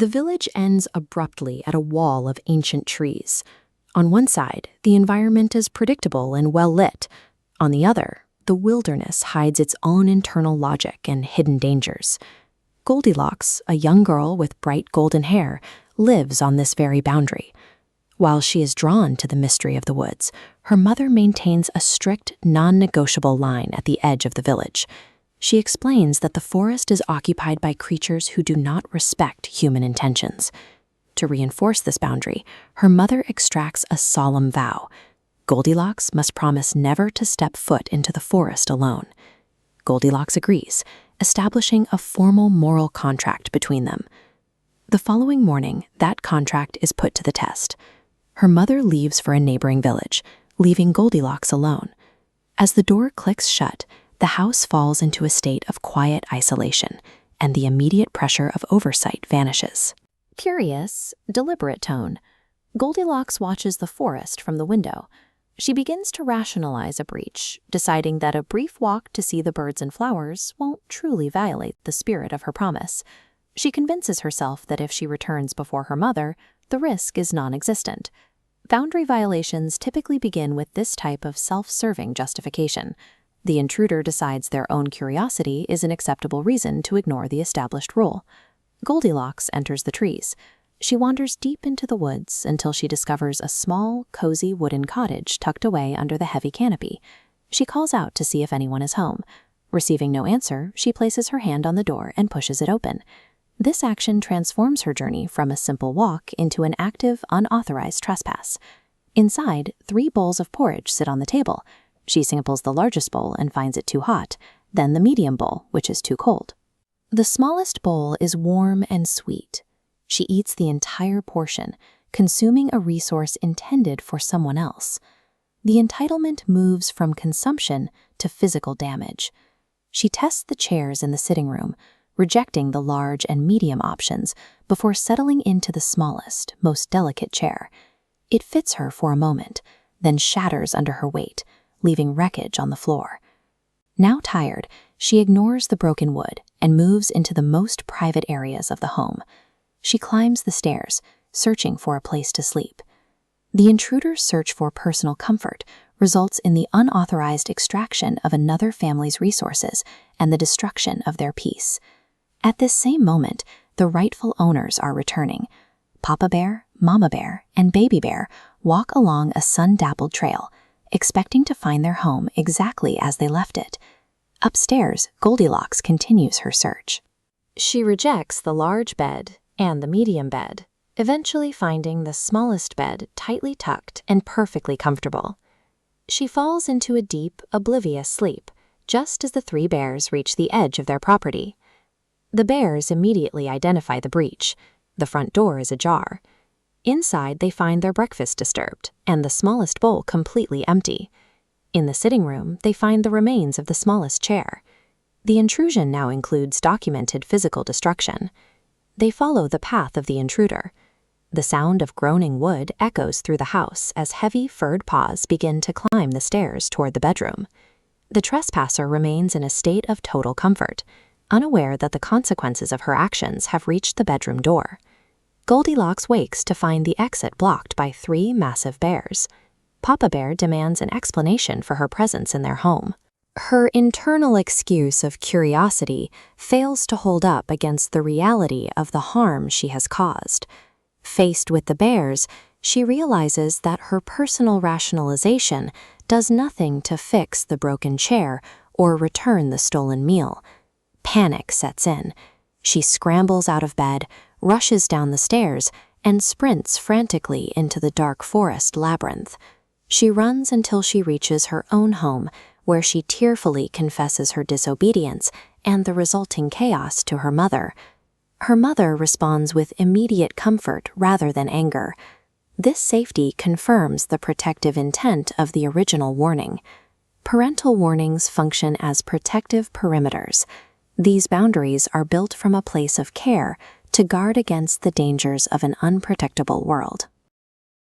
The village ends abruptly at a wall of ancient trees. On one side, the environment is predictable and well lit. On the other, the wilderness hides its own internal logic and hidden dangers. Goldilocks, a young girl with bright golden hair, lives on this very boundary. While she is drawn to the mystery of the woods, her mother maintains a strict, non-negotiable line at the edge of the village. She explains that the forest is occupied by creatures who do not respect human intentions. To reinforce this boundary, her mother extracts a solemn vow. Goldilocks must promise never to step foot into the forest alone. Goldilocks agrees, establishing a formal moral contract between them. The following morning, that contract is put to the test. Her mother leaves for a neighboring village, leaving Goldilocks alone. As the door clicks shut, the house falls into a state of quiet isolation, and the immediate pressure of oversight vanishes. Curious, deliberate tone. Goldilocks watches the forest from the window. She begins to rationalize a breach, deciding that a brief walk to see the birds and flowers won't truly violate the spirit of her promise. She convinces herself that if she returns before her mother, the risk is non-existent. Boundary violations typically begin with this type of self-serving justification. The intruder decides their own curiosity is an acceptable reason to ignore the established rule. Goldilocks enters the trees. She wanders deep into the woods until she discovers a small, cozy wooden cottage tucked away under the heavy canopy. She calls out to see if anyone is home. Receiving no answer, she places her hand on the door and pushes it open. This action transforms her journey from a simple walk into an active, unauthorized trespass. Inside, 3 bowls of porridge sit on the table. She samples the largest bowl and finds it too hot, then the medium bowl, which is too cold. The smallest bowl is warm and sweet. She eats the entire portion, consuming a resource intended for someone else. The entitlement moves from consumption to physical damage. She tests the chairs in the sitting room, rejecting the large and medium options before settling into the smallest, most delicate chair. It fits her for a moment, then shatters under her weight, leaving wreckage on the floor. Now tired, she ignores the broken wood and moves into the most private areas of the home. She climbs the stairs, searching for a place to sleep. The intruder's search for personal comfort results in the unauthorized extraction of another family's resources and the destruction of their peace. At this same moment, the rightful owners are returning. Papa Bear, Mama Bear, and Baby Bear walk along a sun-dappled trail, expecting to find their home exactly as they left it. Upstairs, Goldilocks continues her search. She rejects the large bed and the medium bed, eventually finding the smallest bed tightly tucked and perfectly comfortable. She falls into a deep, oblivious sleep, just as the 3 bears reach the edge of their property. The bears immediately identify the breach. The front door is ajar. Inside, they find their breakfast disturbed and the smallest bowl completely empty. In the sitting room, they find the remains of the smallest chair. The intrusion now includes documented physical destruction. They follow the path of the intruder. The sound of groaning wood echoes through the house as heavy furred paws begin to climb the stairs toward the bedroom. The trespasser remains in a state of total comfort, unaware that the consequences of her actions have reached the bedroom door. Goldilocks wakes to find the exit blocked by 3 massive bears. Papa Bear demands an explanation for her presence in their home. Her internal excuse of curiosity fails to hold up against the reality of the harm she has caused. Faced with the bears, she realizes that her personal rationalization does nothing to fix the broken chair or return the stolen meal. Panic sets in. She scrambles out of bed, rushes down the stairs, and sprints frantically into the dark forest labyrinth. She runs until she reaches her own home, where she tearfully confesses her disobedience and the resulting chaos to her mother. Her mother responds with immediate comfort rather than anger. This safety confirms the protective intent of the original warning. Parental warnings function as protective perimeters. These boundaries are built from a place of care to guard against the dangers of an unprotectable world.